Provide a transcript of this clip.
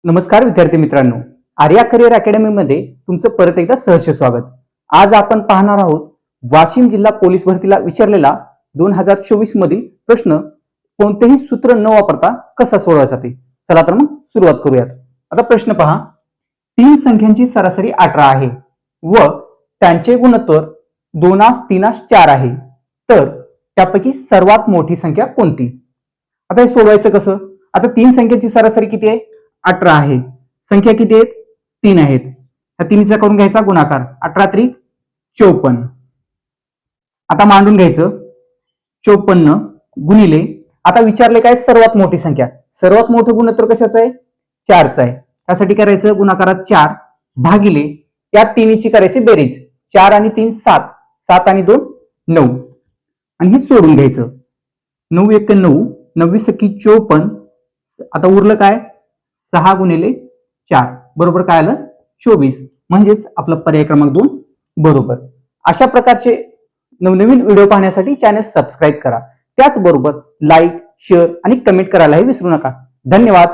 नमस्कार विद्यार्थी मित्रांनो, आर्या करिअर अकॅडमी मध्ये तुमचं परत एकदा सहर्ष स्वागत। आज आपण पाहणार आहोत वाशिम जिल्हा पोलीस भरतीला विचारलेला 2024 मधील प्रश्न कोणतेही सूत्र न वापरता कसा सोडवायचा ते। चला तर मग सुरुवात करूयात। आता प्रश्न पहा, तीन संख्यांची सरासरी 18 आहे व त्यांचे गुणोत्तर 2:3:4 आहे, तर त्यापैकी सर्वात मोठी संख्या कोणती? आता हे सोडवायचं कसं? आता तीन संख्यांची सरासरी किती आहे? 18 आहे। संख्या किती आहेत? 3 आहेत। ह्या तिन्हीचा करून घ्यायचा गुणाकार, 18 त्रिक 54। आता मांडून घ्यायचं 54 गुणिले, आता विचारले काय सर्वात मोठी संख्या, सर्वात मोठं गुणोत्तर कशाचं आहे? 4चं आहे। त्यासाठी करायचं गुणाकारात 4 भागिले या तिन्हीची करायची बेरीज, 4 आणि 3 7, 7 आणि 2 9, आणि हे सोडून घ्यायचं। 9 × 9, 9 × 54। आता उरलं काय? 6 गुणिले 4 बरोबर काय आलं? 24। म्हणजेच आपला पर्याय क्रमांक 2 बरोबर। अशा प्रकारचे नवनवीन व्हिडिओ पाहण्यासाठी चॅनल सबस्क्राईब करा, त्याचबरोबर लाईक, शेअर आणि कमेंट करायलाही विसरू नका। धन्यवाद।